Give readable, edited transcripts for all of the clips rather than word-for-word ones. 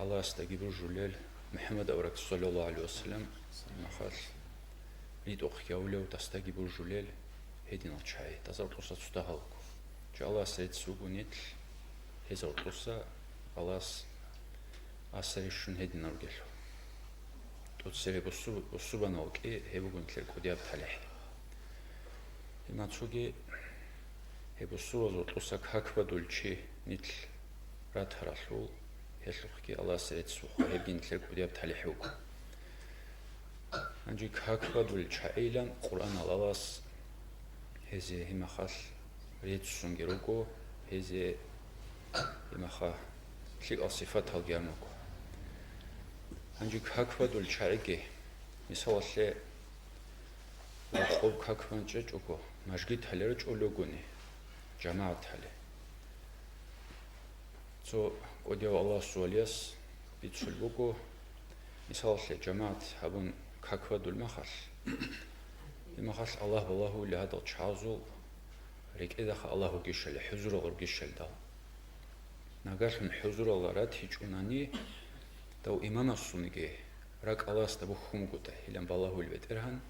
الله استجيب جوليل محمد أورك صلى الله عليه وسلم مخال ريد أخي أولو تستجيب جوليل هدينا شيء تزور قصة تستهلك جو الله سيد سوقنيت هزور قصة الله أسرشون هدينا رجله تسري بسوا بناوك هبوجن تلك ودياب تلح إما تشوجي هبسوا زور قصة كهكبا دولشي نتل رات هرالو هسلوكي الله سيد سوق هبين تلك ودياب تلحوك أنجي كهكبا دولشي إيلان قرآن الله هذه هما خاص ريت سونجروكو هذه هما خا تلك الصفات هالجاموكو أنجي كهكبا دولشي مثال شيء وقوب كهكبا نجوكو مشجيت هلرج أولوجوني جماعة هله تو قديو الله سوليس بيتشلبوكو مثال شيء جماعة هبون كهكبا دول مخاص المخاص الله والله لهذا الشعازو ريك إذا الله جيشل حضور الله جيشل دا نقاش من حضور الله رات هيجوناني تو إمام السنجي راك الله استبخهم قطع هلام بالله البترهن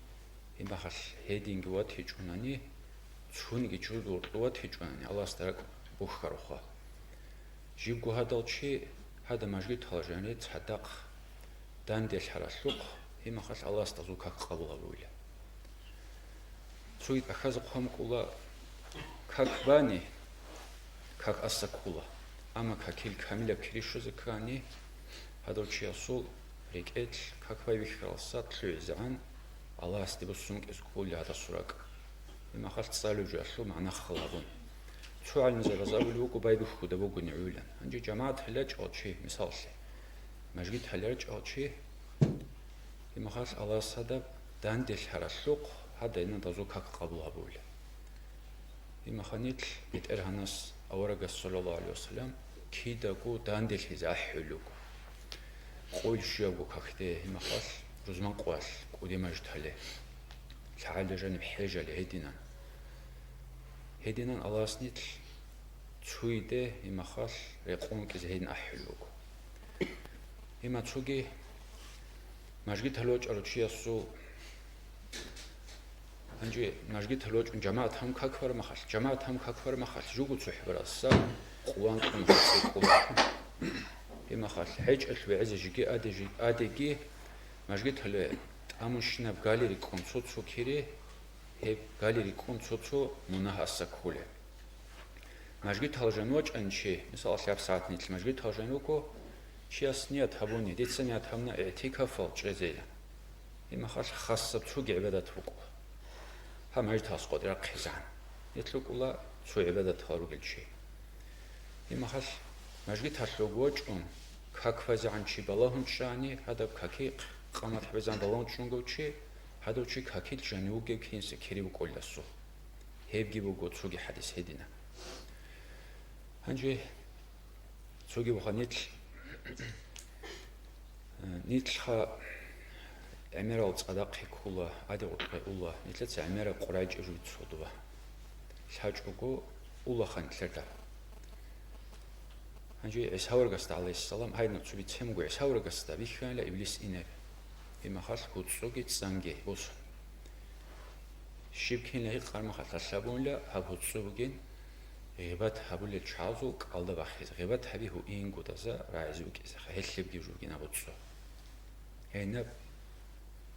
المخاص هيدين جوات هيجوناني شونجي جودور جوات هيجوناني الله استرك بخروخا جيبو هذا الشيء هذا مجد هالجاني تصدق داندل حراسلوق المخاص الله استزوك قبول أبوله سويت أخذ قام كولا كباني كأس أسكولا أما ككيل كاملة كريشة ذكراني هذا الشيء أصول ريكت كباي بخلاصات لعزان الله استبصمك إسكول هذا السرق لما خلت صالو جالسو معنا خلابون شو على المزرعة زاوية وكو باي بخوده بوجن عيولا عندي جماعة هلاج أو شيء مثال شيء مجد هلاج أو شيء لما خلت الله صدق داندل حراسلوق هذا إنه تزوج قبل أبوه. إما خانيت بتأرهناس أورجا صلى الله عليه وسلم كيدا كو داندل هذا حلوك. قول شيء كو كخته إما خاص رزمان قواس كودي مجد هله. تعال جانب حاجة لهدينا. هدينا الله سنيت تشويده إما خاص رقم كزهين أحلوك. إما تشوجي مجد هلوج أرتشي السو أنجي مجد هلوج جماعة هم كأكبر مخال جماعة هم كأكبر مخال جوجو صحبة السا قوان كم قوان إما خال حج الوعز جي أدي مجد هلا أمشنا بقالي كون صوت كيري هي قالي كون صوت منها السكولة مجد هالجنوج أنشي مثال سياب ساعة نتل مجد هالجنوكو شيء سنيات هبوني ديت سنيات همنا اعتكاف الجزيرة إما خاصة شو عبادة فوق هم مجد هاسقط رق حزان يتلوك الله شو عبادة هاروج الشيء إما مجد هاسلوجوج كاكفاز عن شيء بالله شاني هذا كاكيق قامت حبزان بالله شونجو شيء هذا شيء كاكيل جانوجي كينس كريم كل السو هيبجي بوجود شو حديث هدينا هنجي شو بخانيت نيتلخا عميرال صدق كولا عادي قطع الله نيتلت عميرال قراج أجود صدوا شاجوكو الله خان تلتا هنجي عيسى ورقست عليه السلام هاي نتشوفي تسمعوا عيسى ورقست بيخوان لا إبليس إنه بما خاص كوتسوكي تسانجي بوس شبكين لا يقارن خاطر سابون لا هبوتسوكين غيبات هبول الشعازو قالدا بخيز غيبات هبي هو إن قدازا رايزوك إذا هالشيء بيجوجين أبوتسو هنا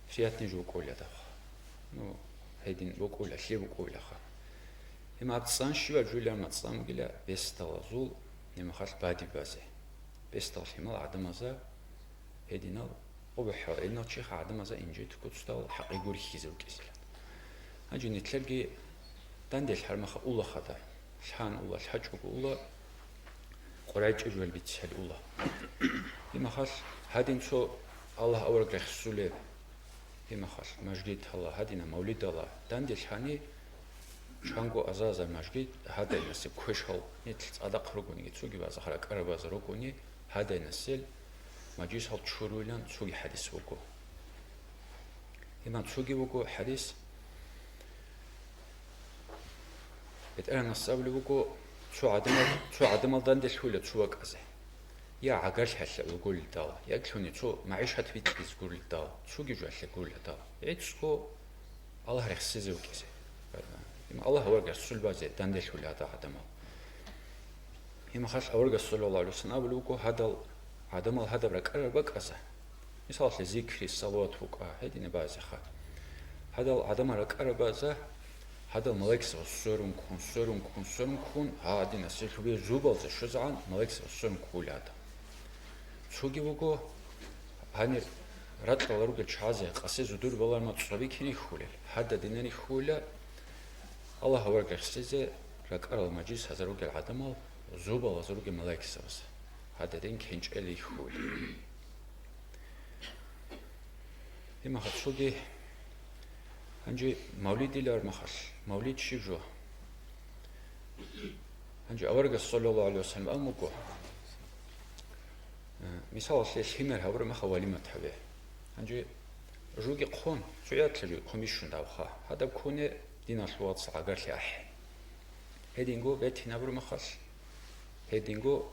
فياتني جو كولا ده نو هيدين بقولا شيء بقولا خا هما تصان شو أجولا ما تصان قلا بيستلازول نما خاص بعدي بازه بيستل هما عدم زا هيدينا وبحر إلنا شيخ عدم زا إنجيت كتستال حقيقي رخيزوك إسلا هجي نتلاقي دندل حرمخ الله خدا شان الله شحج الله قراج أجول بيتشال الله لما خاص هادين شو الله أورق رسوله لما خاص مجد الله هادينا مولد الله دندل شاني شانغو أزازا مجد هذا الناس كوشل نتلت أدق ركوني تسوقي بعض خلق أربعة ركوني هذا الناس مجلس هال شرولان تسوقي حديث وكو لما تسوقي وكو حديث بتأنا الصبر وكو شو عدم الدندل حولة شو وقزه يا عقل حلا وقول داو يا كلوني تو معيش هتفيد قول داو شو جيجو حلا قول داو إتسكو الله رخصيزه وكذا الله هو رجع سول بازه دندل ولا هذا عدم هما خاص أورجع صلى الله عليه وسلم أبلوكو هذا عدم هذا بركة بكرسه مثال الذكر الصلوات وقع هذه نبازة خا هذا عدم بركة بازه هذا ملاك سرون كون هذا نسيل كبير زوبال زشزعان ملاك سرون كول هذا شو جيبوكو هني رات الله رجع شازه قصي زدور بالله ما تصابي كني خوله هذا دينني خوله الله هو رجع سيزه ركار المجلس هذا رجع عدم زوبال هذا رجع ملاك سوس هذا دين كنج اللي خوله إما خشوجي هنجي مولد لار مخش مولد شجوا هنجي أورج صلى الله عليه وسلم أمكو مثال ليش همر هور ما خوالي ما تحبه هنجي روجي قون شوية تلو قميشون داوخا هذا كونه دينا شوات صعقر لأح هدينجو بيت نبر مخش هدينجو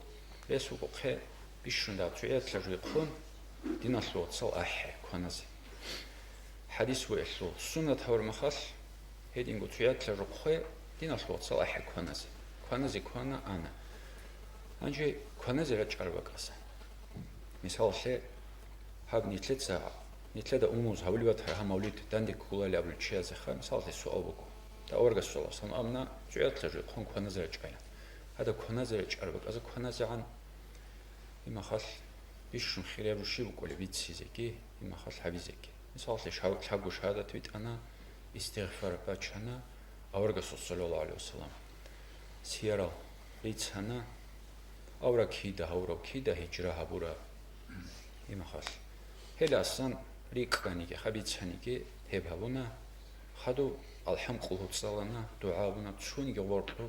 بيسوق خي بيشون داو شوية تلو قون دينا شوات صعح كونازي حديث وإحلو سنة هور مخص هيدينغو تيات لرقخي دينا شوات صلاح كونازي كونا أنا أنجي كونازي رجع بقصة مثال شيء هاب نتلت ساعة نتلت أموز هولي بتر هم مولد دندي كولا اللي قبل شيء زخم مثال شيء سؤال بكو تأورج السؤال سام أمنا تيات لرقخون كونازي رجعين هذا كونازي رجع بقصة كونازي عن إما خص بيشون خير بروشي بقول بيتسي زكي إما خص حبي زكي مثال شاقو شهادة تويت أنا استغفار باتشانا أورغا صلى الله عليه وسلم سيارة ريتسانا أورا كيدا هجرة هبورا إما خاص هلا أصلا ريكانيكي خبيتسانيكي هبابونا خدو الحم قلوب صلانا دعابونا تشونيكي ورطو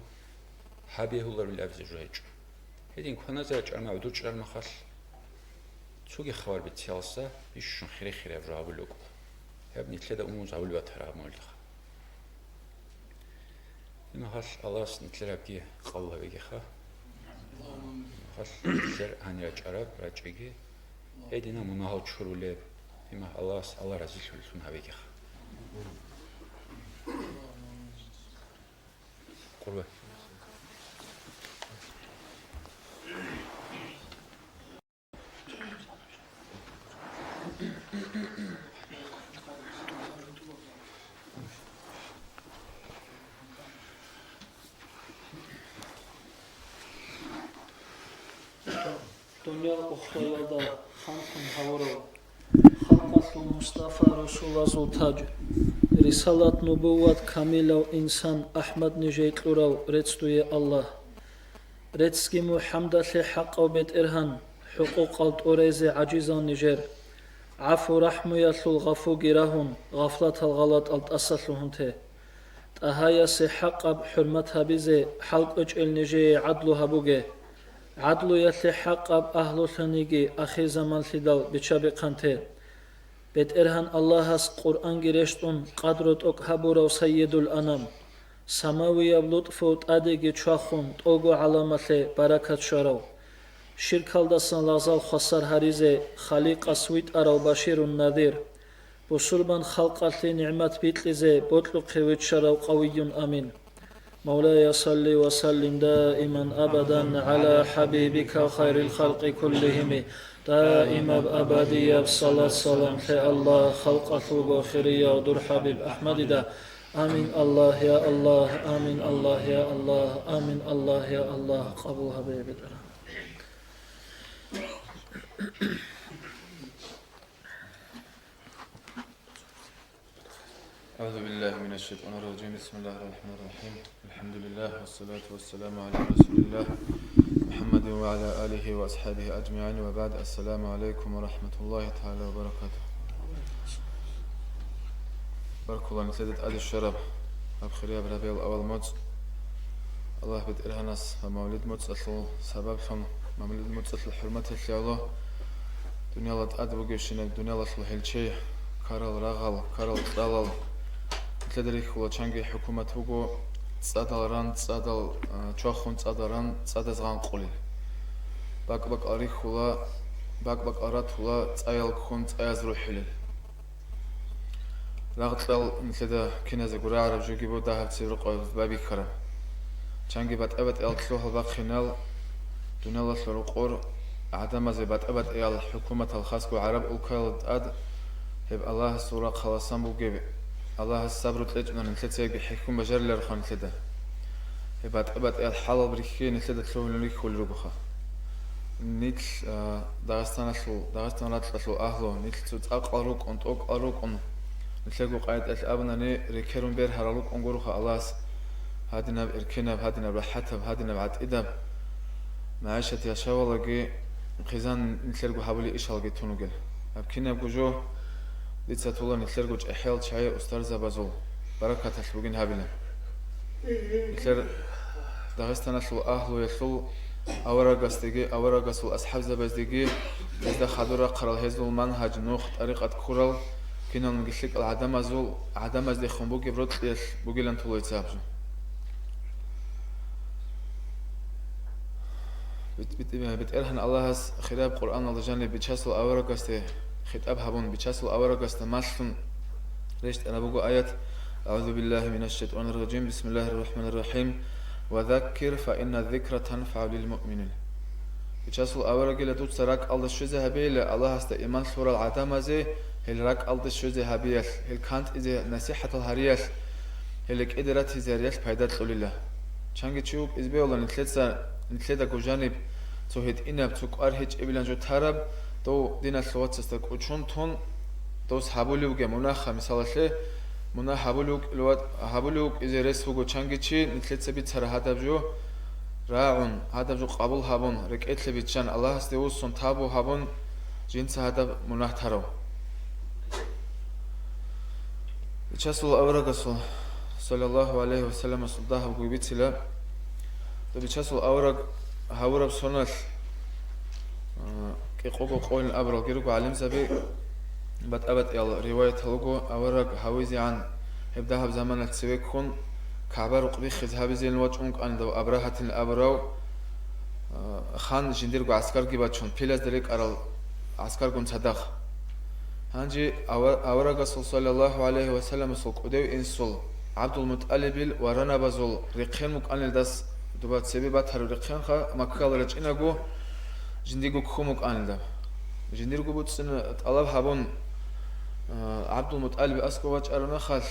حبيه الله بالأفز جوهج هدين كنا زرج أرما ودوش أرما خاص شوكي خوار بتيالسا بيشون خير أبراب اللوكو هبني تلدا أموز أول باتراب مولدخ إما خاص الله سنتلرب كي قولها بيجي خا خاص زر هني رجعي هيدينا مناهل شرولة إما الله رزق شلون هبيجي خا قربة دنيا أخرى خمس حورو خلقة المصطفى رسول الله تاج رسالة نبوة كاملة إنسان أحمد نجيت لورو رتستوي الله رتسكي محمد لحق وبيت إرهان حقوق الأوريزي عجيزان نجير عفو رحمة يطلو غفو جراهن غفلة الغلط الأصلهن ته تهايا سحق بحرمتها بزي حلق أجل نجي عدلها بوجه عدلو يتلي حق أهل ثنيجي أخي زمان ثدال بشابي قنته بيت إرهان الله هس قرآن جريشتون قدرت أكهبورو سيد الأنام سماوي بلطفوت أديجي تشاخون توغو علامة بركة شراو شرك الدسان لازال خسر هريزي خليق أسويت أراو بشير النذير بسربان خلق أثلي نعمت بيتلزي بطلق خويت شراو قوي أمين مولاي صل وسلم دائما أبدا على حبيبك خير الخلق كلهم دائما أبدية بصلاة سلام في الله خلق ثوب خيرية ودر حبيب أحمد دا آمين الله يا الله آمين الله يا الله آمين الله يا الله قبول حبيب أعوذ بالله من الشيطان الرجيم بسم الله الرحمن الرحيم الحمد لله والصلاة والسلام على رسول الله محمد وعلى آله وأصحابه أجمعين وبعد السلام عليكم ورحمة الله تعالى وبركاته بارك الله نسيدت أدي الشرب أبخريا بربيع الأول موت الله بد إرهنس ومولد موت أصل سبب شن مولد موت أصل حرمة الله دنيا الله تأدب وجيشنا دنيا الله أصل هالشيء كارل رغل كارل طلال تدريك ولا شانجي حكومة هوجو تصادل ران تصادل شاخون تصادل ران تصادل زغان قولي بق أريخولا بق أراتولا تأيل كون تأيز روحيل رغتل مثل كنز جورا عرب جوجي بودا هتصير قوي بابي كرم چانگی بات ابد ال تلوه الباقينال دونال الرقور عدم زي بات ابد ال حكومة الخاص عرب وكال اد هب الله سورة خلاصان بوجي الله الصبر تلجنا نتلتسي بحكم بجر لرخان تلدا هبات ابد ال حلال بريخي نتلدا تلوه لنريك كل ربخا نيت داغستان لاتلو اهلو نيت تut اقاروك انت اقاروك ان نتلقو قايد الابناني ريكيرون بير هرالوك انغوروخا الله هادنا بإركنا بهادنا براحتها بهادنا بعد إدب معيشة يا شاولة خزان نتلقوا حبولي إيش هالجي تونجل أبكينا بجو لتساتولا نتلقوا جحيل شاي أسترزا بازول بركة تسلوجين هابنا نتلر داغستان أسلو أهلو يسلو أورا قصل أصحاب زبازدقي إذا خدورا قرال هزل المنهج نوخ طريقة كورال كنا نقلق العدم أزول عدم أزدي خنبوكي بروت ليش بوكي لن تولو يتسابجو بتقرهن الله خراب قرآن الله جانب بتشاسل أورقسته خطاب هبون بتشاسل أورقسته ماشون ريشت أنا بقول آيات أعوذ بالله من الشيطان الرجيم بسم الله الرحمن الرحيم وذكر فإن الذكر تنفع للمؤمنين بتشاسل أورق اللي توصلك الله شوزه هبيل الله است إيمان سورة العتمة زي هلرك الله شوزه هبيل هل كانت إذا نصيحة الهريال هلك إدرت هزاريال فايدة لله چنگ چوب إزبيولا نتلتا كوجانب توهد إناب توكار هيج إبلان جو تارب تو دينا سلوات سستك وچون تون توس حبوليوك مناخا مثال منا حبوليوك إذا رسفوكو چنگ چي نتلتا بيت سر هدب جو راعون هدب جو قبول هبون ركعت لبيتشان الله استيوس سن تابو هبون جنس هدب مناخ تارو چسل أورغسو صلى الله عليه وسلم صداه وقويبتلا بيتشاسل أورق هورب سونال كي قوقو قوين الأبرال كيروكو علم سبي بات أبد يال رواية هلوكو أورق هاويزي عن هبداها بزمان التسويكون كعبار قبيخ خذهابي زي الوجهونك أن دو أبراهة الأبراو خان جنديركو عسكر جيباتشون بيلاز دريك أرال عسكر كون صداخ هانجي أورق صلى الله عليه وسلم سوق وديو إنسول عبد المطلب ورنا بزول رقين مكان الدس دوبات سببات هر رقين خا مكال رجيناغو جنديغو كومك اندا جنديرغو بوتسن طلب هابون عبد المطلب اسكوواچ ارنا خال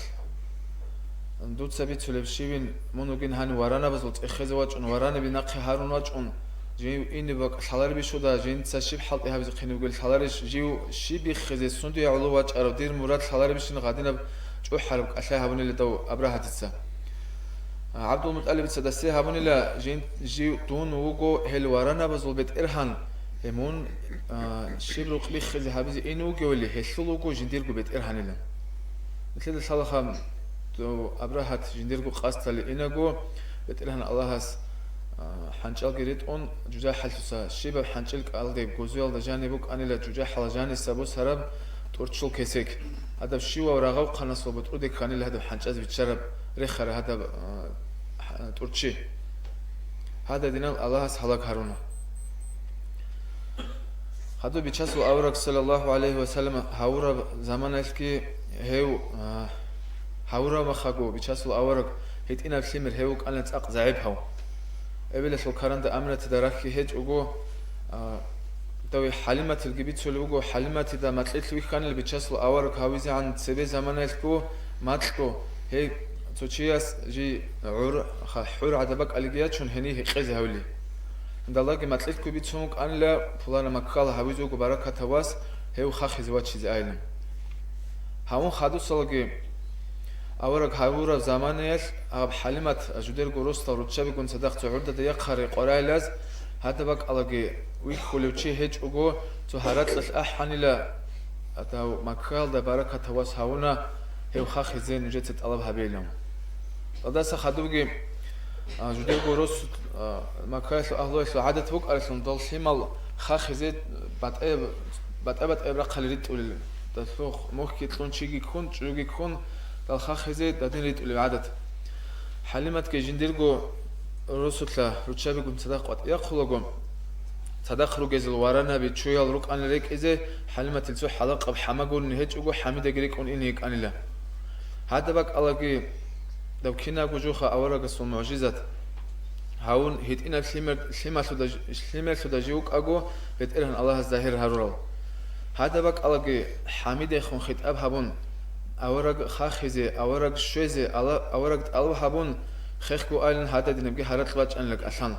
دوت سبيت سلبشيبين مونوغين هان ورنا بزول اخزواچ ورنا بنقي هارون واچون جيو اني بق سالار بيشودا جين تسشيب حلق هابز قينوغل سالارش جيو شيبي خزي سوندي علو واچ ار دير مراد سالار بيشن غادينا جو حرب أشياء هبوني اللي تو أبراهة تسا عبد المطلب تسدسي هبوني لا جي دون وجو هل ورانا بزول بيت إرهان همون شبر قبيخ خزي هبزي إنه وجو اللي هسول وجو جنديرجو بيت إرهان لا مثل الصلاة تو أبراهة جنديرجو قاست اللي إنجو بيت إرهان الله هس حنشال قريت أون جزاء حلسا شباب حنشال قال ده جوزيال دجانبوك أنا لا جزاء حلجاني سبوس هرب تورتشل كيسك هذا الشيء ورغاو قناص وبتقولك خاني لهذا حنجاز بتشرب رخر هذا تورتشي هذا دينال الله سهلك هارونا هذا بيشاسو أورك صلى الله عليه وسلم هاورا زمان اسكي هيو هاورا مخاغو بيشاسو أورك هيت إنا بسيمر هيو كانت أقزعيب هاو أبيل سو كارند أمرة تدركي هيج أوجو توي حليمة الجبيت سلوجو حليمة إذا ما تلت لوي كان اللي بتشاسل أورك هاويزي عن سبي زمان اسكو ماتكو هي توشياس جي حور عدبك ألجيات شون هني هقيز هولي عند الله كي ما تلت كو بيتسونك أن لا فلان مكال هاويزو كبركة تواس هيو خاخ زوات شيء عالم هاون خادو سلجي أورك هاورا زمان يس أب حليمة جودير جروستا روتشابي كون صدق تعود ده يقهر قرايلاز هذا بق ألاقي ويخلوشي هيج أقول تهرت الأحن لا أتاو مكال ده بركة تواس هونا هيو خاخ زين جت تطلب هبيلهم هذا سخدوجي جودير جروس مكال أهله سو عادة بق أرسل ضل سيمال خاخ زين بات إبرة قليلت ولا تسوق مخ يطلون شيء يكون شو يكون الخاخ زين دادين ريت ولا عادة حلمت كجنديرجو رسولة رتشابي قم صدق وات يقولون صدق رجز الورانا بتشوي الرك أنا ليك إذا حلمة السو حلقة بحماقون نهج وجو حميد جريك أن إنيك أنا لا هذا بق الله جي لو كنا وجوخا أورق السو معجزات هون هيت إن سليمة سوداجيوك أجو هيت إرهن الله الظاهر هرول هذا بق الله جي حميد خون خيت أب هبون أورق خاخزة أورق شوزة أورق ألو هبون خيخكو آلن هذا دينبجي هرت لواج أن لك أصلا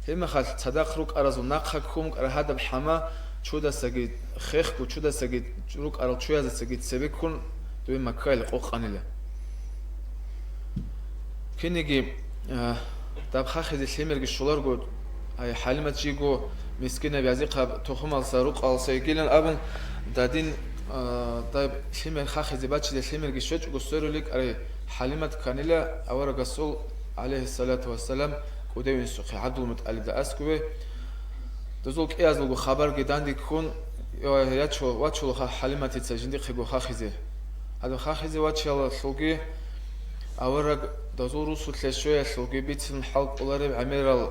هم خال صدق روك أرزو ناقخك كومك هذا بحما شودا سجيد خيخكو شودا سجيد روك أرل شوية سجيد سبيكون دوي مكايل قوق أنيلا كنيجي داب خاخذ الحمير الشولار قد هاي حالمة جيجو مسكينة بيزيقها تخم الصاروق على سيجيلن أبن دادين طيب الحمير خاخذ باتش الحمير الشوج قصيرو لك أري حالمة كانيلا أورا رسول عليه الصلاة والسلام كودين سوخي عبد المطلب دا أسكوه دزولك إيه أزلو خبر جدان دي كون ياتشو واتشو حالمة تسجندي خيجو خاخذ هذا خاخذ واتشو سوقي أورا دزول رسول تلشوية سوقي بيتن حلق أولارب عمير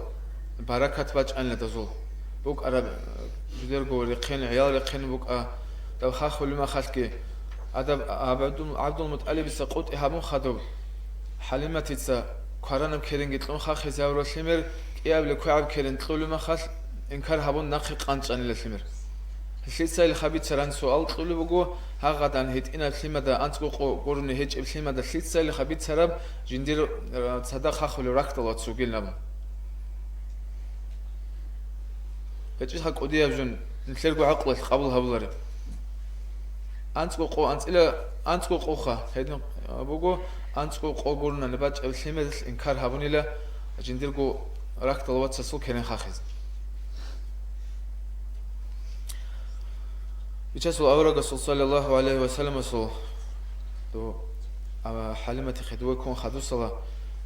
البركات باج أن لدزول بوك أرب جديرجو رقين عيال رقين بوك دو خاخ ولما خالكي أدب عبد المطلب سقوط إهابون خدو حليمة تيتسا كارانم كيرين جتلون خاخ يزاورو سلمر كيابل كوعب كيرين تلولو ما خال إنكار هابون ناقي قانش أن لسلمر الشيء اللي خبيت سران سؤال تقولوا بقول هاغدان هيت إن الفيلم ده أنتقو قرن هيج الفيلم ده الشيء اللي خبيت سراب جندير صدق خاخ ولا ركض الله تسوقين لهم هيج حق أودي أبجن نتلقوا عقل قبلها بلاري أنتقو أنتقو قوخا هيدن بقول أنتقو قرن نبات الفيلم ده إنكار هابوني لا جندير قو ركض الله تسوق كرين خاخز بيجاسو أورق صلى الله عليه وسلم صو دو حليمة خدوة كون خدو صلا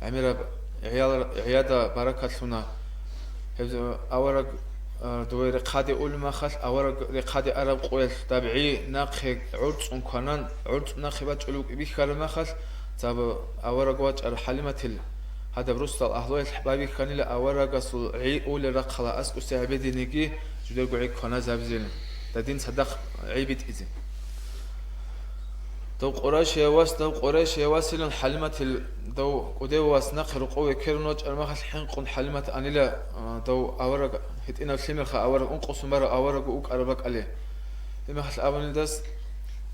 عميرة عيادة بركة لنا أورق دو رقادة أول ما خل أورق رقادة عرب قوي تابعي ناقي عرض أنكانان عرض ناقي بات علوك بيخار ما خل تاب أورق واج حليمة هذا بروستال أهلوي الحبابي كان لا أورق صو عي أول رقلا أسكو سعبدي نيجي جدول قوي كنا زابزين تدين صدق عيبت إذن دو قراش يواس لن حلمة دو قدو واس نقر قوي كيرنوج المخل حين قن حلمة أنيلا دو أورق هتينا الفيلم خا أورق أنقص مرة أورق أوك أربك عليه المخل أول داس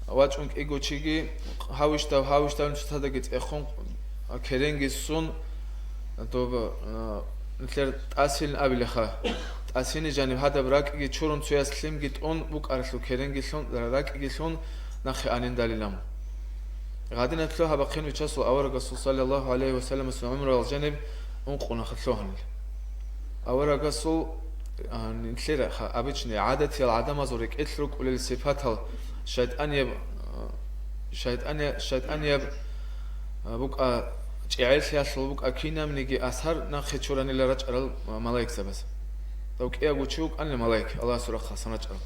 واج أنك إيجو تيجي هاوش تاو نشتهدقت إخون كيرنجي سون دو مثل تأسيل أبي خا أسيني جانب هذا براك يجي شورن سويا سليم جت أون بوك أرسلو كيرن جيسون راك جيسون نخي أنين دليلهم غادين أتلوها بقين ويشاسو أورق الرسول صلى الله عليه وسلم اسمه عمره الجانب أنقونا خلوهن أورق الرسول نتلرا أبيتشني عادتي العدم زورك إتلوك ولا الصفات شيطان يب بوك تعيش ياسل بوك أكينا منيجي أسهر نخي شوراني لرج أرل ملاك سبس لو كي أقول شوك أنا ملاك الله سورة خاصة نجعل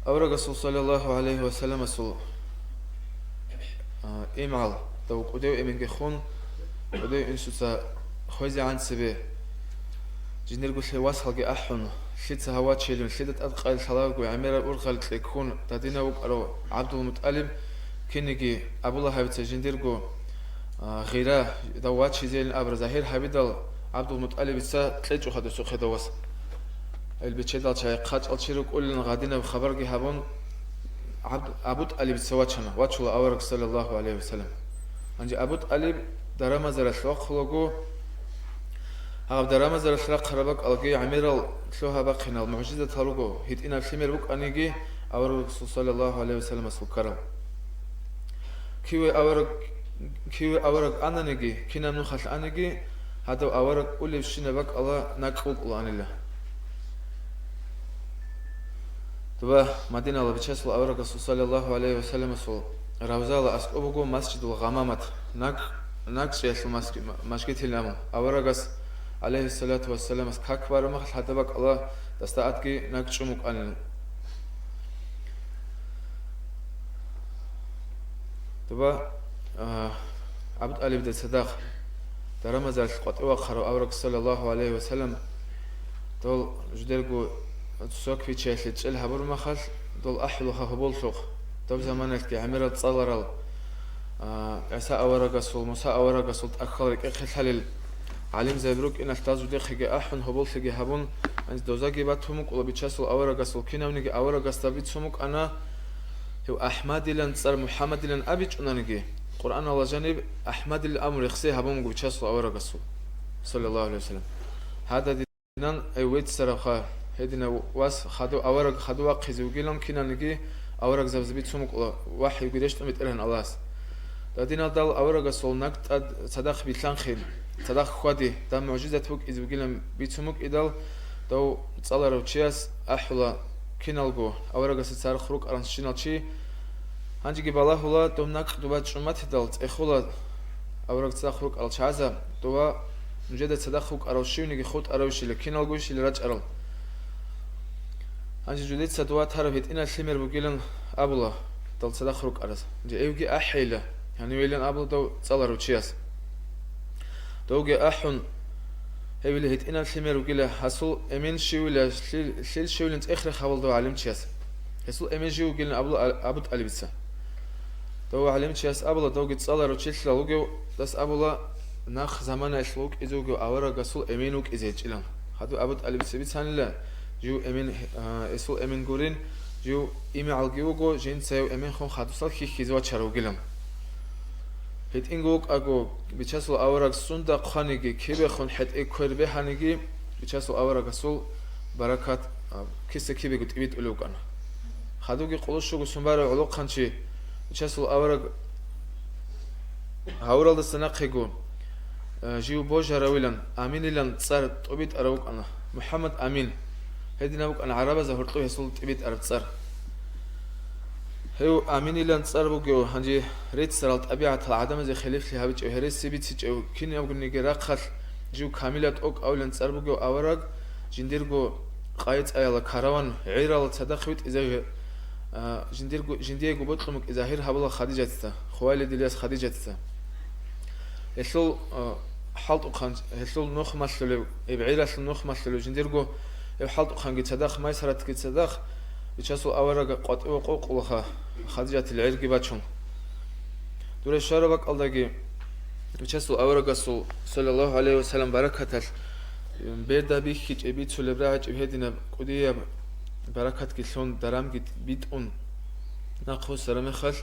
أورق الرسول صلى الله عليه وسلم سو إمعل لو قدوا إمن جخون قدوا إنسوسا خوزي عن سبي جنير قلت واسهل جي أحن شيت هوا تشيلون شيت أدقى الحلاق وعمير أرغل تكون تدينا وقرو عبد المطلب كنيجي أبو الله هبت جنير قو غيره دوات شيء زي الأبرز هير حبيدل عبد المطلب سا تلج وخد سوق دواس البتشدال شيء قاج الشيرك كل غادينا بخبر جهابون عبد أبو طالب سواتشنا واتشوا أورق صلى الله عليه وسلم عندي أبو طالب درما زرسلق خلقو هذا درما زرسلق خربك ألقي عمير شلوها بقينا المعجزة خلقو هيت إن الفيلم بق أنيجي أورق صلى الله عليه وسلم سكرا كيو أورق أنا نجي كنا نخش أنيجي هذا أورق كل شيء نبك الله نقول الله عن الله تبا مدينة الله بتشسل أورق صلى الله عليه وسلم سو روزالا أسقوبو مسجد الغمامات نك شيء مسجد النام أورق عليه الصلاة والسلام كأكبر مخل هذا بك الله تستعدك نك شموك عن تبا عبد علي بن صداق درمزال قطوا خرو أورك صلى الله عليه وسلم دول جدرجو تسوق في شيء تشيل هبور مخل دول أحلوها هبول سوق دول زمانك عمرة تصلرال عسى أورك رسول موسى أورك رسول تأخرك إخلال علم زبروك إن التازو دخيجة أحن هبول سجى هبون عند دوزاجي باتهمك ولا بتشاسل أورك رسول كنا ونجي أورك استبيتهمك أنا هو أحمد لن صار محمد لن أبيج أنانجي قرآن الله جانب أحمد الأمر يخسي هبون بتشاسل أورك رسول صلى الله عليه وسلم هذا دينان أيوت سرخا هدينا واس خدو أورك خدو قيزوجيلهم كنا نجي أورك زبيتهمك واحد يقدرش تمتلهن الله دينا دال أورك رسول نقد صدق بيتلان خيل صدق خودي دا معجزة فوق إزوجيلهم بيتهمك إدال دو تصالر وتشياس أحلا كينالجو أورك ستصار خروج أرانشينال شيء هنجي جبالة هلا دوم نقد دوبات شمات دالت إخولا أورك تصار خروج الشعزة دوا مجدد صدق خروج أروشي ونيجي خود أروشي لكينالجوش اللي راج أرل هنجي جديد صدوات هربت إن الثمر بقولن أبلا دال صدق خروج أرز جي أيوجي أحيله يعني ويلن أبلا دو تصالر وتشياس دوجي أحن هيولي هيت إنا الثمر وقيله حصل أمين شيولا شيل شيولا تأخر خبل دو علم تشياس حصل أمين شيو قيلنا أبد ألبسه دو علم تشياس أبلا دوجي تصالر وتشيل لوجو دس أبلا نخ زمان إسلوك إزوجو أورا قصول أمينوك إزيج إلهم هادو أبد ألبسه بيتسان لا جو أمين إسول أمين قرين جو إمي عالجيوجو جين سيو أمين خون خادوسال خيزوات شرو قيلهم هيت إنجوك أجو بيتشاسو أورق سوندا خانيجي كيبه خون حت إكوربه هانيجي بيتشاسو أورق سول بركات كيس كيبه قلت إبيت ألوك أنا خدوجي قلوش شو سنبارة علوق خانشي بيتشاسو أورق هاورال السناقيجو جيو بوجه راويلن أمين لن صار تبيت أروك أنا محمد أمين هدي نبوك أنا عربة زهرتو يسول تبيت أرد صار هو أمين لان صار بوجو هنجي ريت سرالت أبيعة العدم زي خليف لي هابج أو هرس سبيت أو كني أو كني جراخل جو كاملات أوك أو لان صار بوجو أورق جنديرجو قايت أيلا كاروان عيرال تدخلت إذا جنديرجو بطلمك إذا هير هبلا خديجة تا خوالد الياس خديجة تا يسول حالت أخان يسول نخ مسلو إبعيرة نخ مسلو جنديرجو حالت أخان جت تدخ ما يسرت جت تدخ بيتشاسو أورق قط وقوق وخا خديجة العرق باتشون دور الشاربك الله بيتشاسو أورق صلى الله عليه وسلم بركة بيردا بيخيج بيت سلبراج بهدينا قدية بركة كيسون درام جت بيتون ناقو سرمي خل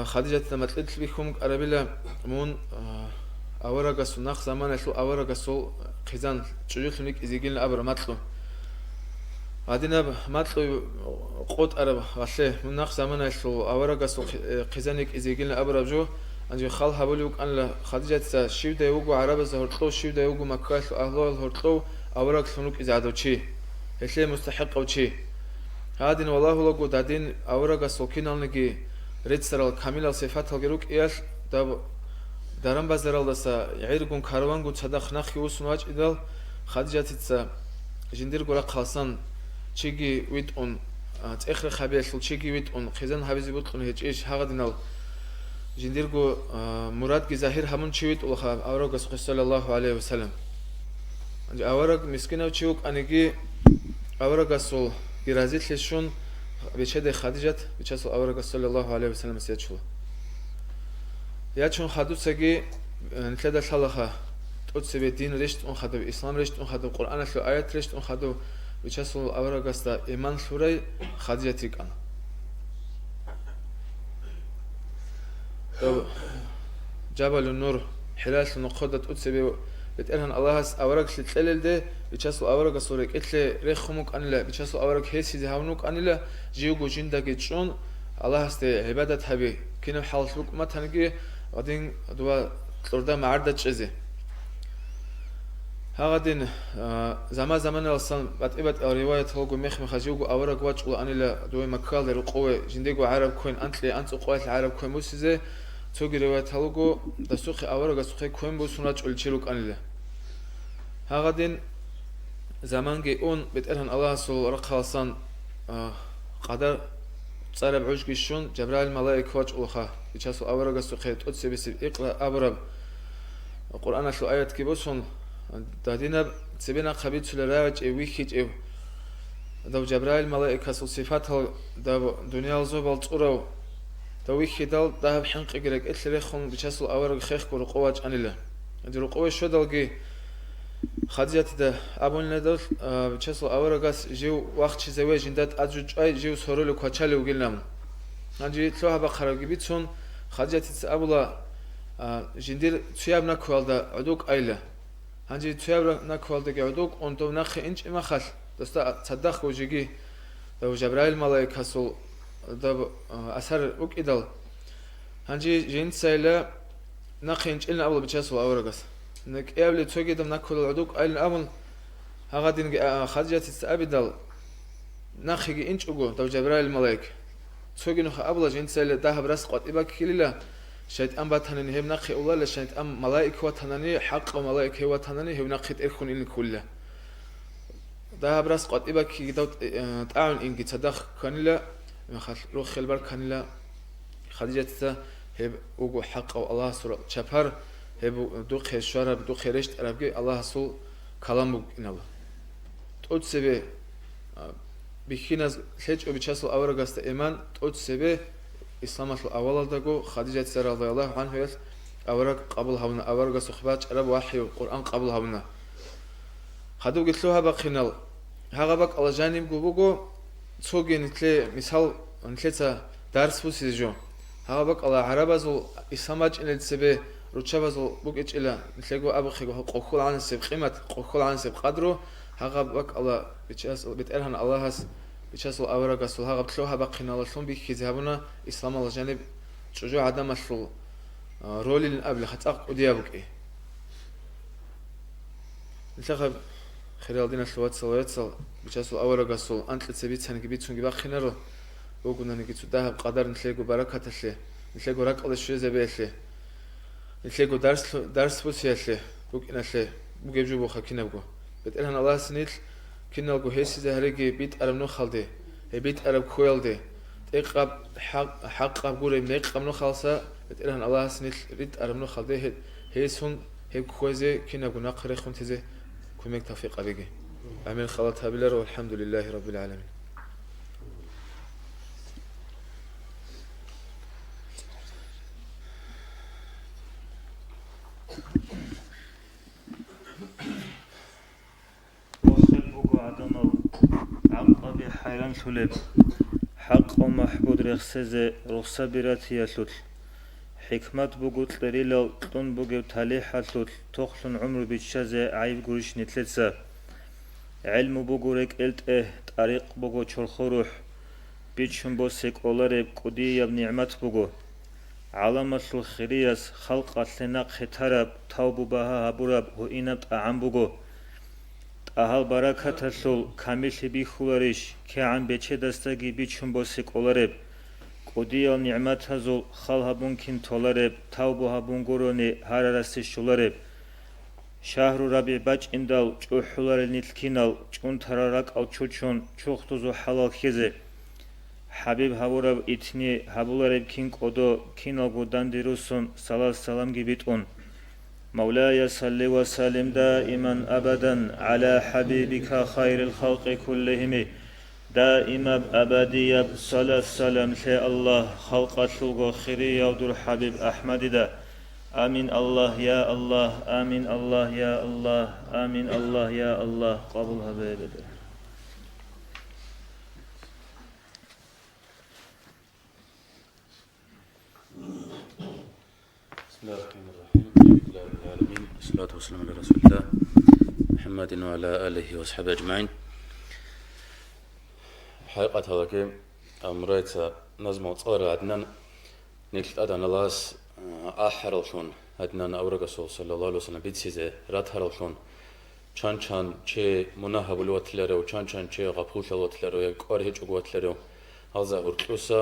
خديجة لما تلت بيكم أربيلا مون أورق ناق زمان سو أورق خزان تجوز لك إزيجين أبر مطلو عادنا مطلو قط أرب غسله من ناق زمان سو أورق خزانك إزيجين أبر جو أنجي خال هبلوك أن خديجة شيو دايوجو عرب زهرتلو شيو دايوجو مكة أهلو الهرتلو أورق سنوك إزعادو شيء هسه مستحق أو شيء هادين والله لقو دادين أورق سوكين نجي ريت سرال كامل صفات الجروك إيش داب درم بزرال دسا يعيركم كاروان قد صدق نخي وسنواج إدل خديجة تسا جندير قرا خاصان شيء ويت أون تأخر خبيث شيء ويت أون خزان حبيز بطلون هيج إيش هادينال جندير قو مراد كظاهر همون شيء ويت الله أورق صلى الله عليه وسلم أورق مسكينه وشيوك أنيجي أورق صل جرازيت لشون بيشهد خديجة بيشهد أورق صلى الله عليه وسلم سيدشوا يا شون خدو سجى نتلذ صلاها تقصي الدين رشت أن خدو الإسلام رشت أن خدو القرآن شو آيات رشت أن خدو بيشهد أورق استا إيمان سورة خديجة تيكان جبل النور حلاس النقطة تقصي بتقولن الله هس أورق شتلل ده بيشاسو أورق صورك إتله رخمك أنيلا بيشاسو أورق هسي زهونك أنيلا جيوجو جندك جون الله هست عبادة هبي كنا حالسلوك ما تنجي بعدين دوا تردا معرض تجزي هادين زمان أصلا بتقبل رواية هوجو مخ جيوجو أورق واجو أنيلا دوا مكال القوة جندقو عرب كون أنت قوة العرب كون موسيزه توجي رواية هوجو دسوخ أورق سوخ كون بوسونات الشيلوك أنيلا هادين زمان جي أون بتقولن الله سو رقاصان قدر صار بعوج كيشون جبرائيل ملائكة واج ألخا بيشاسو أورق سوخ تقصي بس إقرأ أبرب القرآن شو آيات كيبوسون دادينا تبينا خبيت سلراج ويكيج دو جبرائيل ملائكة صفاتها دو دنيا زوبال تورو دو ويكي دال دهب حنق إجرك إتلريخون بيشاسل أورق خيخ ورقواج أنيلا دي رقوة شو دالجي خديجة ده أبون ندل بيشاسل أورقاس جيو وقت زواج جندات أجوج أي جيو سهرلو كوتشالي وقلنام هنجي تلوها بخرج بيتون خديجة أبولا جندير تياب نكوال دا عدوك أيله هنجي تياب نكوال دا عدوك أنتو نخ إنش إما خل دستا تصدق وجيجي دو جبرائيل ملائكة سول دو أثر وك إدل هنجي جند سيلا نخ إنش إلنا أبولا بيشاسو أورغاس نك إبلي توجي دم نكوال العدوك أيلن أمل هغادين خديجة تستأبدل نخ يجي إنش أقو دو جبرائيل ملائكة توجي نخ أبولا جند سيلا دهب رس قط إباك كليلا شايت أم باتنني هم نقي أولا شايت أم ملائكة وتنني حق وملائكة وتنني هم نقيت إرخون إن كله ده برس قد إباك يدوت تعاون إنك تصدق كانلا مخل روح البر كانلا خديجة هب وجو حق أو الله سر شفر هب دوق الشارع بدوق رشت أربعي الله سول كلامه إن الله تود سبب بخيناز هج وبيشاسل أورغاست إيمان تود سبب إسلام الأول دعو خديجة رضي الله عنها أورق قبل هونا أورق صحبات عرب وحي القرآن قبل هونا خدو قلت له بقينال هذا بق على جانب جوجو توجي نتلي مثال نتلي درس بوسيجو هذا بق على عرب زو إسلامج إن السبب رتشة زو بق إيش إلا نتلي جو أبو خيجو قخول عن السب قيمة قخول عن السب قدره هذا بق على بتأرهن الله هس بيشاسل أورق أصل هذا بتلوها بقينا لشون بيكذبنا إسلام على جانب شجوع عدم الشغل رولي الأبل خطأ وديابك إيه نتخب خلال دينا شلوات صلوات بيشاسل أورق أصل أنت لتسبيت سنك بيتون جبا خنره وقلنا نجيتو دهب قدر نتلاقو بركة تشلي نتلاقو رك على الشيء زبيشلي نتلاقو درس بوسيشلي وقنا شلي بجيبجو بوخا كنا بقو بتقولها الله سنيل كنا نقول هسي زهريجي بيت أرم نخلدي بيت أرم خويلدي تقرب حق أقول إنك قم نخلصه بتقولها الله سنيل بيت أرم نخلدي هيسون هيك خويزي كنا نقول نقرأ خنتزي كمك توفيق أبيجي أمين خلطها بالله والحمد لله رب العالمين. عقب حيران سلب حق ومحبود رخصة رخصة براتي يسل حكمت بقول تريلا تون بقول تاليح يسل تخلن عمر بيتشازة عيب قريش نتلتسا علم بقولك قلت طريق بقول شرخروح بيتشن بوسك أولارب قدية بنعمت بقول علامة الخرياس خلق أسلناق خترب توب بها هبورب وإنبت أعم بقول أهل بركة السول كامل بيخولاريش كعن بيتشي دستاقي بيتشن بوسك أولارب قدية النعمت هزول خالها بونكين تولارب توبها بونقروني هارارستي شولارب شهر ربيع باج اندال جوحولار النتلكينال جون تراراك أو چوچون چوختوزو حلال خيزي حبيب هاوراب اتني هابولارب كينك أدو كينال قدان ديروسون سلام جبيتون مولاي صل وسلم دائما أبدا على حبيبك خير الخلق كلهم دائما أبدي صلاة السلام لله الله خلق الشلق خيري يودر حبيب أحمد دا آمين الله يا الله آمين الله يا الله آمين الله يا الله قبولها بيبدا بسم الله الرحمن الرحيم الحمد لله رب العالمين والصلاة والسلام على رسول الله محمد وعلى آله وصحبه أجمعين حقيقة هذا أمريت نظم وصار عدنان نكلت أدنى لاس أحرلشون عدنان أورق صلى الله عليه وسلم بيتسيزه راتحرلشون چان چه مناهب الوتلرو چان چه غفوش الوتلرو يقارهج الوتلرو هذا أركوسا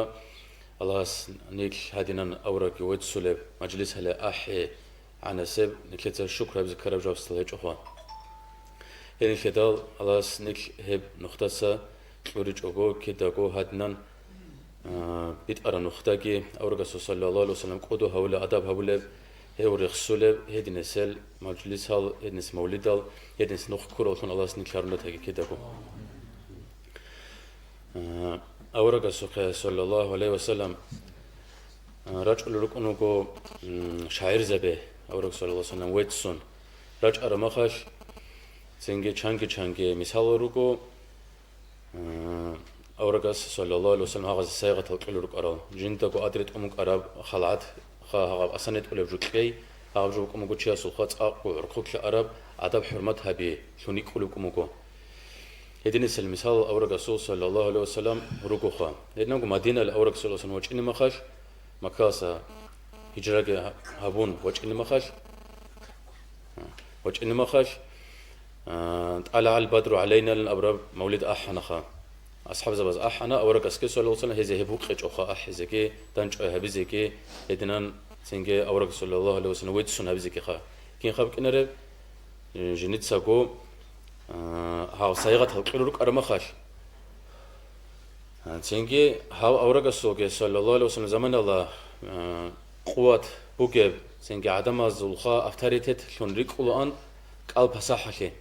الله نيك هادينا أورق ويتسولب مجلس هلا أحي عن سب نكلت الشكر بذكر بجوستله جوان يعني كدال الله نيك هب نقطة ورج أقول كده أقول هادنا بيت أرى نقطة كي أورق صلى الله عليه وسلم قدو هؤلاء أدب هؤلاء هوريخ سولب هدينسل مجلس هال هدينس مولدال هدينس نخ كورال شون الله سني كارنت هيك كده كو أورق السوق صلى الله عليه وسلم رجل ركنوكو شاعر زبه أورق صلى الله عليه وسلم ويتسون رجل أرمخش زنجي چانگي مثال روكو أورق صلى الله عليه وسلم هذا السياقة الكل رك أرى جنتكو أدريت أمك أرى خلعت خا أسنت ولا بجوكي أرجوك أمك تشيا سلخات أقو ركوك أرب أدب حرمتها بي شونيك أولك أمكو هدين المثال أورق صلى الله عليه وسلم ركوخا لأنه مدينة الأورق صلى الله عليه وسلم وجهني مخش مكاسة هجرة هابون وجهني مخش وجهني مخش طلع البدر علينا الأبرار مولد أحنخا أصحاب زبز أحنا أورق أسكي صلى الله عليه وسلم هذه هبوك خج أخا أحزكي دنج هبزكي هدينا سنجي أورق صلى الله عليه وسلم ويتسون هبزكي خا كين خاب كنره جنيت ساقو هاو سايغة هالقلوك أرمخش سنجي هاو أورق السوق صلى الله عليه وسلم زمان الله قوات بوجب سنجي عدم الزلخاء أفتريتت شون ريك الآن قلب صحكي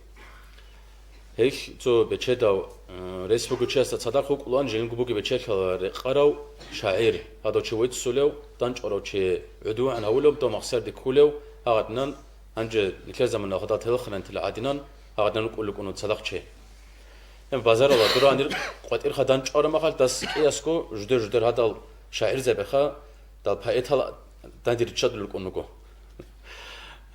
هيش تو بتشداو ريسبوك تشاستا صداقو الآن جنگو بوجي بتشكل قراو شاعر هذا شويت سولو دانج أرو شيء عدو عن أولهم تو مقصد كولو هادنان أنج نكلا زمان أخذت تلخنا تلعادنان هادنان نقول لكم إنه صداق شيء هم بازار الله درانير قوات إرخا دانج أرو مخال داس كياسكو جدر هذا شاعر زبخا دال بايتها داندير تشد لكم نقول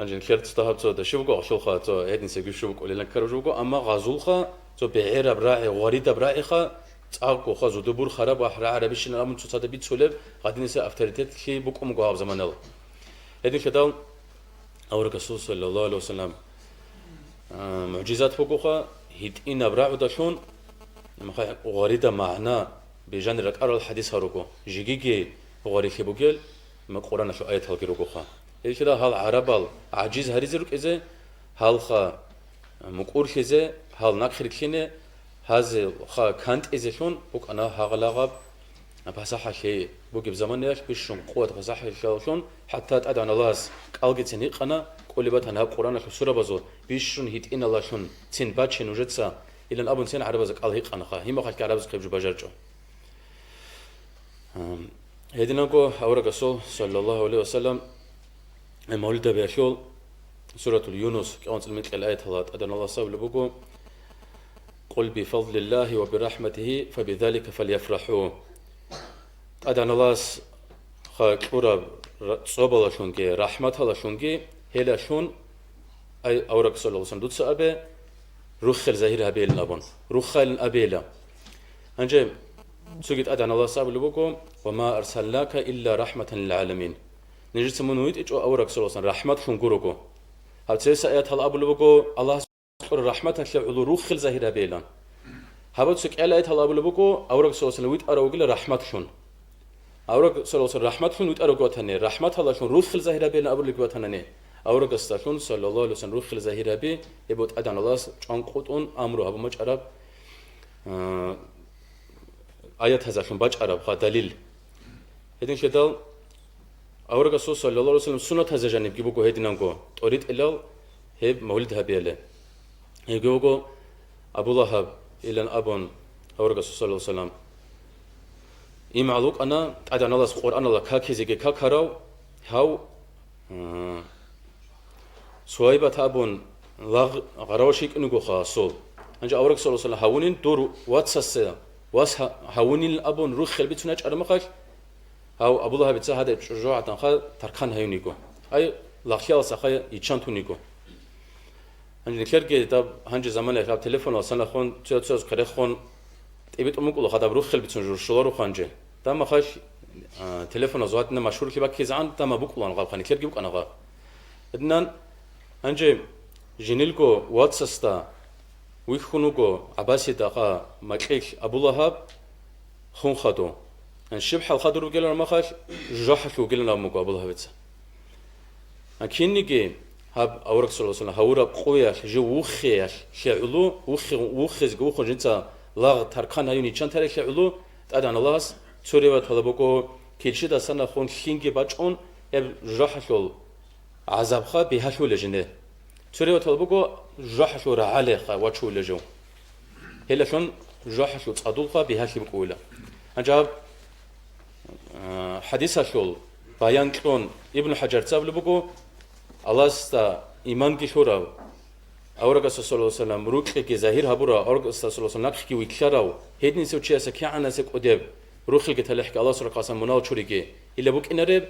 أنجن خيرت استهاب تو دشوقو أشوخا تو هيدن سجوا شوق ولا لنكرجوقو أما غازولخا تو بعير براعي غريدة براعي خا تعاقو خا زودبور خراب وحرا عربيش نلامن تو صاد بيت سولب قادين سا أفتريتت كي بكم جواب زمان الله هيدن كده أورك الرسول صلى الله عليه وسلم معجزات فوقوخا هيدين براعي دشون مخا غريدة معنا بجانرك أرى الحديث هروكو جيجي غريب بوجل ما قرآن شو آيات هالكيروكوخا إيش كده هال عربال عجيز هريزروك إذا هال خا مقور خزة هال ناخر كينه هذا خا كانت إذا شون بوك أنا هغلاغب بصحة شيء بوك بزمان ياش بيشون قوة بصحة شون حتى أدعى الله قالجت سنيق أنا كل بات أنا القرآن شو سورة بزود بيشون هيت إن الله شون سن باتشين وجدسا إلى الأبون سن عربزك قال هيق أنا خا هي ما خالك عربزك يبجو بجرجو هيدناكو أورق الرسول صلى الله عليه وسلم المولد بيشول سورة اليونس كأنت مثل الآية هذا أدنى الله صلى الله قل بفضل الله وبرحمته فبذلك فليفرحوا أدنى الله خاكورا صوب لشونكي رحمة لشونكي هلا شون أي أورق صلى الله عليه وسلم دوت سأبه رخل زهير هبيل نابون رخل أبيلا أنجم سجد أدنى الله صلى الله عليه وما أرسلناك إلا رحمة للعالمين نجد منويت إيش أورق صلى الله عليه وسلم رحمة شون جوركو هل تسيس آيات هل أبو لبكو الله سبحانه رحمة شلعلو روخل زهير بيلان هبت سك آيات هل أبو لبكو أورق صلى الله عليه وسلم ويت أروجل رحمة شون أورق صلى الله عليه وسلم رحمة شون ويت أروجو تاني رحمة الله شون روخل زهير بيلان أبو لبكو تاني أورق استشون صلى الله عليه وسلم روخل زهير بي يبوت أدان الله عن قطون أمره أبو مج عرب آيات هذا شون بج عرب خا دليل هذين شدال أورق الرسول صلى الله عليه وسلم سنة هذا جانب جيبوكو هيدنانكو تريد إلا هب مولد هبيله يجيبوكو أبو لهب إلى أبون أورق الرسول صلى الله عليه وسلم إمعلوك أنا أدان الله القرآن الله كاكيزيجي كاكراو هاو سوايبة أبون لاغ غراوشيك إنكو خاصول أنجا أورق صلى الله عليه وسلم هاونين دور واتساسة واس هاونين أبون روح خلبي تناج أرمخاش هاو أبو الله بيتسا هذا شجاع تنخا تركان هيونيكو أي لاخيال سخاي يشانتونيكو هنجي نكرجي تاب هنجي زمان يخاب تليفون وصلنا خون تيوتسوس كره خون تبيت أمك الله خدام روح خلبي تنجور شلارو خانجي تام ما خاش تليفون زواتنا مشهور كي بكي زعان تام بوك الله نقاب خاني كرجي بوك أنا غا إدنان هنجي جنيلكو واتساستا ويخونوكو عباسي دقا مكيش أبو الله خون خدو الشبح الخضر وقلنا ما خاش جحش وقلنا مكو أبو الله بيتسا أكينيكي هاب أورق صلى الله عليه وسلم هورا قوياش جو وخياش شعلو وخز وخو جنتا لاغ تركان هيوني چان تاريخ شعلو تأدان الله توري وطلبوكو كيلشي دا سنة خون خينجي باچون يب جحشول عذاب خا بهاشو لجنه تريو تلبقو جحشو رعالي خا واتشو لجو هلا شون جحشو تصادول خا بهاشي بقولا أجاب حديث شول بيان كون ابن حجر تسابل بقو الله ستا إيمان كشورا أورك صلى الله عليه وسلم روك كي ظاهر هبورا أورك صلى الله عليه وسلم نقش كي ويكشراو هيدني سو تشي اسك عنا سك أدب روخ كي تلحق الله سبحانه قسم منال شوريكي إلا بوك إنرب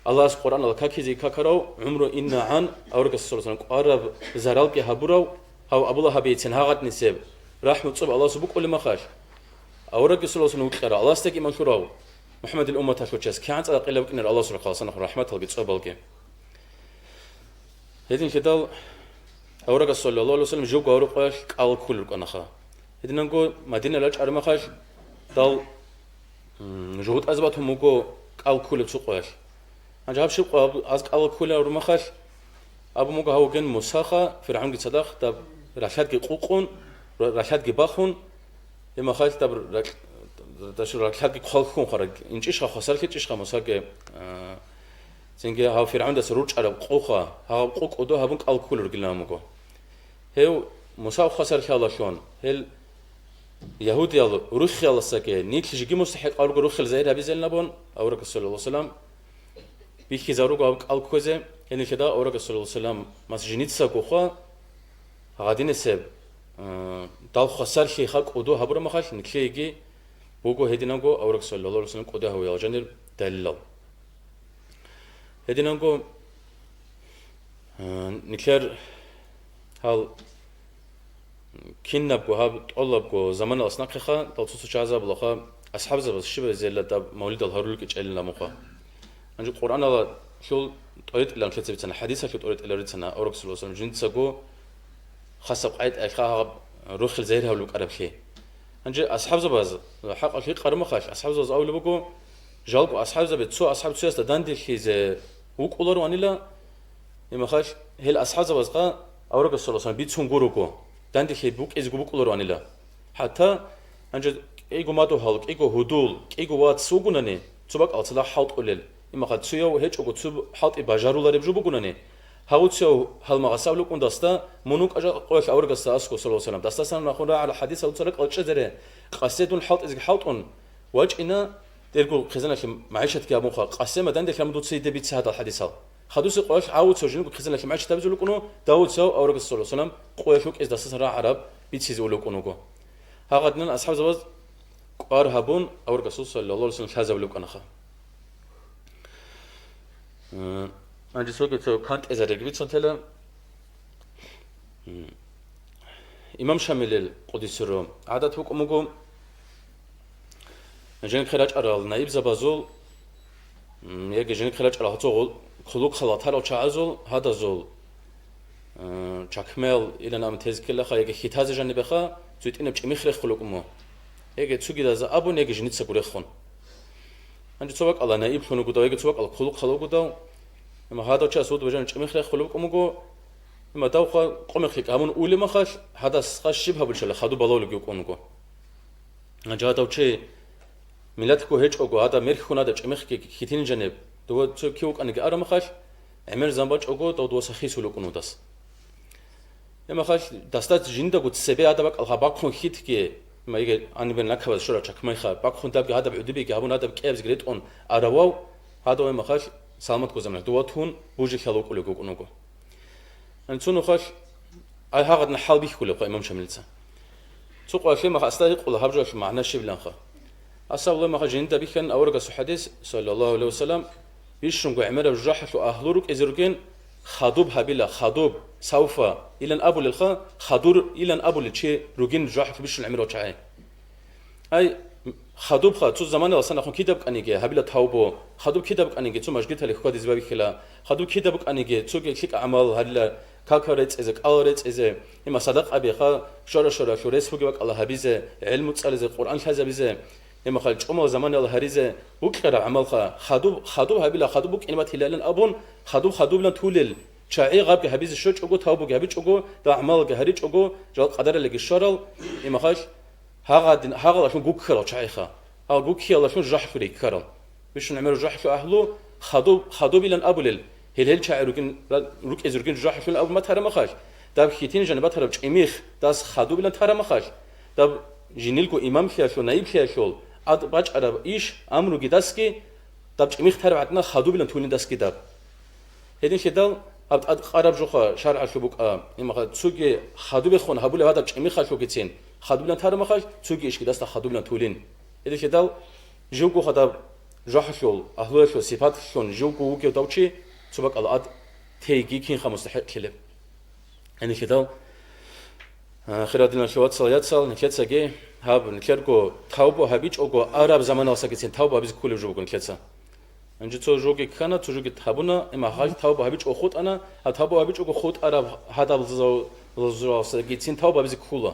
الله القرآن الله كاكي زي كاكراو عمره إن عن أورك صلى الله عليه وسلم قرب زرال كي هبوراو هاو أبو الله بيتين هاغت نسب رحمة صب الله سبحانه كل ما خاش أورك صلى الله عليه وسلم وكشرا الله استك إيمان شوراو محمد الأمة تشو تشس كانت أقل بوك إنر الله سبحانه قسم رحمة الله بتصب بالكي هيدين كدال أورك صلى الله عليه وسلم جو قارقاش قال كل ركناخا هيدين نقول مدينة لاج أرمخاش دال جهود أزبطهم مقو قال كل بسوقاش أجاب شو أز قال كل أرمخاش أبو مقو هو جن مساخة فرعون قد صدق تب رشاد قد قوقون رشاد قد باخون لما خاش تب تشو رشاد قد خالخون خارج إنش خسر كي تش خمسة زنجي هاو فرعون دس روج على قوخا هاو قوق أدو هابون قال كل رجلنا مقو هيو مساو خسر خيال شون هل يهودي الله روخ الله سكه نيت لجي مستحق أورق روخ الزايد هبيزل نبون أورق صلى الله عليه وسلم بيخي زاروق قال كوزه يعني كده أورق صلى الله عليه وسلم مسجنيت سكوخا غادين سب دال خسر شيء خاك أدو هبور ما خاش نكليجي بوجو هديناغو أورق صلى الله عليه وسلم قده هو يالجنر دليل هديناغو نكلر هال كينبو هاب طلبو زمان أصناقخا تلصوص شازا بلخا أصحاب زبز شبه زيلا داب مولد الهرولك إجعلنا مخا أنجو القرآن الله شو طريت إلا نشلت بيتنا حديثة شو طريت إلا ريتنا أورك صلى الله عليه وسلم جنت ساقو خاصة بقايت أخاها روخ الزير هولوك أرب خي أنجو أصحاب زبز حق الخي قرم خاش أصحاب زبز أول بقو جالبو أصحاب زبز تسو أصحاب تسو يستا داندي خي زي وك أولارو أنيلا يما خاش هل أصحاب زبز قا أورك صلى الله عليه وسلم بيتسون قوروكو داندي خي بوك إز قبوك أولارو أنيلا حتى أنجو إيقو ماتو هالك إيقو هدول إيقو وات سوقوناني تسوبك ألتلا حوط أوليل إما قد سيو هيج أو تسوب حاط إباجارو لارب جو بقولني هاو تسيو هالمغاساو لكون دستا منوك أجا قويش أورق الساسكو صلى الله عليه وسلم دستا سنة نخونا على حديث أو تسرق أو تشذره قصيدون حوط إذا حوطون وجه إنا ترجو خزانة معيشة كابوخا قسمة دندك لما دوت سيد بيت هذا الحديث هذا خدوس قويش عاود سوجين خزانة معيشة تبزو لكونه داود سو أورق صلى الله عليه وسلم قويشوك إذا دستا سنة عرب بيت سيزو لكونه هاقدنا أصحاب زواج قارهبون أورق صلى الله عليه وسلم هذا لكونه أنا جسوك تو كانت إذا رجبت سنتلا إمام شامل القدس الروم عادت فوق أمكم جنك خلاج أرال نائب زبازول يجي جنك خلاج أرال هتقول خلوق خلاط هلا وشعزول هذا زول شكمل إلى نام تزكيل خا يجي خيتاز جنب خا زويت إنه بتشمي خلق خلوق أمه يجي تسوقي ذا أبو يجي جنيت سكوريخون أنت تسوق على نائب خلوق ده يجي تسوق على خلوق خلوق ده إما هذا شيء سود وجن شمي خلق خلوق أمه إما توقع قم خلق همون أول ما خش هذا خش شبه بالشلة خدوا بلول يجيك أمه أنت هذا شيء ملتكو هيج أوجو هذا مرخ خنا ده شمي خلق خيتين جنب دو تسوق كيوك أنا جأرا ما خش عمر زنباج أوجو دو سخي سلوك أمه داس إما خش دستات جندا قد سبي هذا بق الخباق خون خيت كي ما يجي أنا بين لك هذا شرط شك ما يخا بق خون تبقى هذا بعدبي كهبون هذا بكيبز جريت أون أرواو هذا ما خش سلامت كوزمنا دواتون بوجي خلوق ولا جوك أنوجو أنتونو خش أي هذا نحال بيخ كله قا إمام شاملتها سوق أشياء ما خاستيق ولا هرجع شو معنا شيء بلانخا أصلا والله ما خجين تبي كان أورق الحديث صلى الله عليه وسلم بيشرب عمره الجرح شو أهلورك إزرقين خدوب هبيلا خدوب سوف إلى أبو للخا خدور إلى أبو للشيء رجين جرح بيشرب عمره شعاي أي خدوب خا تو زمان أصلا نخون كده بق أنيجي هبيلا تاوبو خدوب كده بق أنيجي تو مشجت هالي خد إزبابي خلا خدوب كده بق أنيجي تو كيك أعمال هلا كاكرت إذا أورت إذا إما صدق أبي خا شر شو رسمك بق الله هبيزه علم تسأل إذا القرآن هذا بيزه إما خالج أمة زمان الله هريزه وكرر عمل خدوب هبيلا خدوبك إنما تهلالن أبون خدوب لن تولل شاعي غاب هبيز الشوج أجو تاوبو هبيج أجو دا عمل هريج أجو جال قدر اللي الشرال إما خالج هاغ لشون جوك خلا شاعي خا أو جوك خلا لشون جرح فري كرال بيش نعمل جرح شو أهله خدوب لن أبولل هل شاعركن روك إزركن جراح شون أو ما ترى مخاش داب خيتين جنبات هرب إميخ داس خادو بلن ترى مخاش داب جنيلكو إمام خياشو نايب خياشول أد باج عرب إيش أمرو جداسكي داب إميخ ترى عدنا خادو بلن تولين داسكي داب هدين شدال أد قرب جوخا شارع شبوك إما تسوقي خادو بخون هبول هذا إميخ خاشو كتين خادو بلن ترى مخاش تسوقي إيش كداستا خادو بلن تولين هدين شدال جوكو خداب جاحشول أهلوشول صفات شون جوكو وكيو دوتشي سبق الأد تيجي كين خمستحق كلب يعني كده خيراتنا شوات صليات صل نكيت سجى هاب نكيركو تاوبو هابيج أوكو عرب زمان أساكتين تاوبو هابيز كل جوكو نكيتسا أنجي تو جوكي كنا تو جوكي تابونا إما هاي تاوبو هابيج أو خود أنا هتاوبو هابيج أوكو خود عرب هذا الزو أساكتين تاوبو هابيز كولا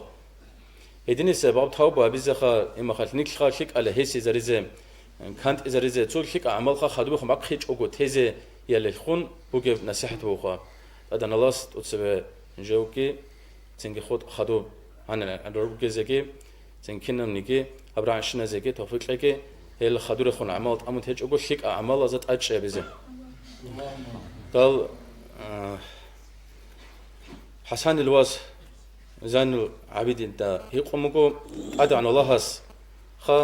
هديني سبب تاوبو هابيز خا إما خالنيك خالشيك على هسي زريزة كانت زريزة تول شيك عمل خا خدوه خم أقخيج أوكو تيزة يلي خون بوجي نصيحة بوخا هذا نلاص تسبب جوكي تنجي خود خدو أنا أدرب جزءكي تنكنا منيكي أبرع عشنا زكي توفيق لكي هي الخدور خون عمل أمون تهج أقول شيك أعمال زت أجش بزه قال حسن الواس زين العبيد أنت هي قومكو أدعى الله هس خا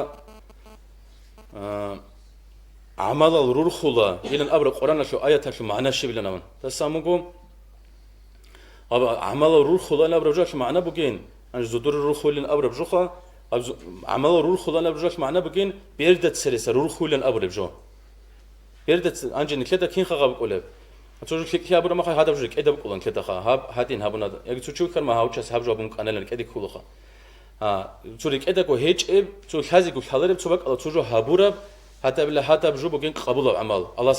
عمل الرور خلا إلى أبرع القرآن شو آية شو معناه شيء بلنا من تسامكو عمل الروح خلا لا برجعش معنا بقين أنا زدور الروح خلا أبرب جوخا عمل الروح خلا لا برجعش معنا بقين بيردت سريس الروح خلا أبرب جو بيردت أنجي نكلتا كين خا بقولب أتوجه كي أبرب ما خا هذا بجرك إذا بقولن كلتا خا هاب هاتين هابونا يعني تشوف كلمة هاوتشس هاب جوابهم أنا لك إذا كله خا تشوفك إذا كو هيج إب تشوف هذي كو حضرب تشوفك الله تشوفه هابورب حتى بلا حتى بجو بقين قبول العمل الله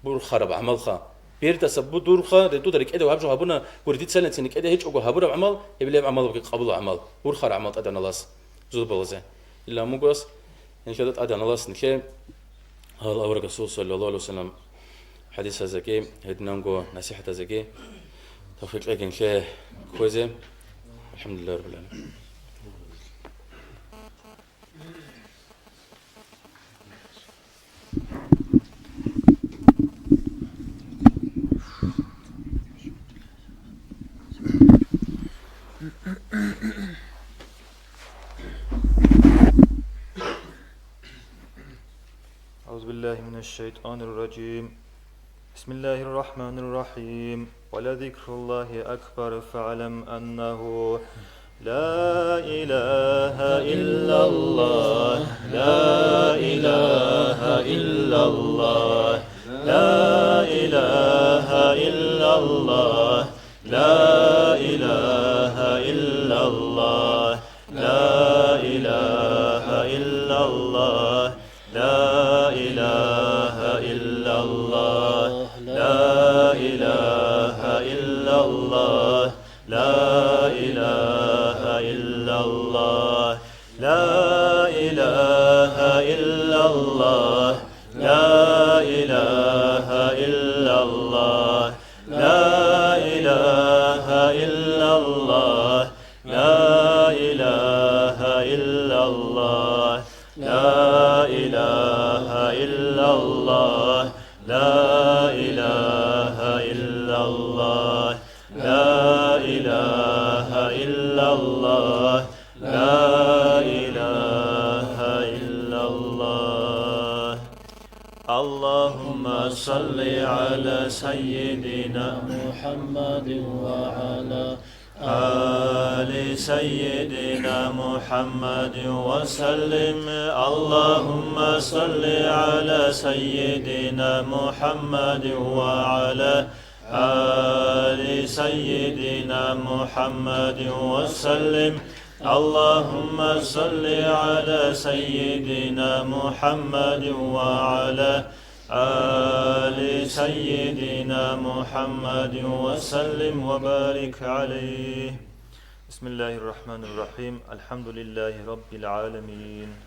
بور خرب عمل خا بيرتا سبب دور خا رتو درك إذا وهبجو هابونا ورديت سنة سنك إذا هيج أقول هابورب عمل يبلي عمل بقين قبول العمل بور خرب عمل أدنى الله زود بلزه إلا مقص إن شاء أدنى الله نكى هذا أورك الرسول صلى الله عليه وسلم حديث هذاكي هدنانغو نصيحة هذاكي توفيق لكن شيء كويسة الحمد لله رب العالمين أعوذ بالله من الشيطان الرجيم بسم الله الرحمن الرحيم ولذكر الله أكبر فاعلم أنه لا إله إلا الله لا إله إلا الله لا إله إلا الله لا إله إلا الله لا إله إلا الله لا إله إلا الله لا إله إلا الله لا إله إلا الله لا إله إلا الله لا إله إلا الله لا إله إلا الله لا إله إلا الله لا إله إلا الله لا إله إلا الله لا إله إلا الله لا إله إلا الله اللهم صل على سيدنا محمد وعلى آل سيدنا محمد وسلم اللهم صل على سيدنا محمد وعلى آل سيدنا محمد وسلم اللهم صل على سيدنا محمد وعلى آل سيدنا محمد وسلم وبارك عليه بسم الله الرحمن الرحيم الحمد لله رب العالمين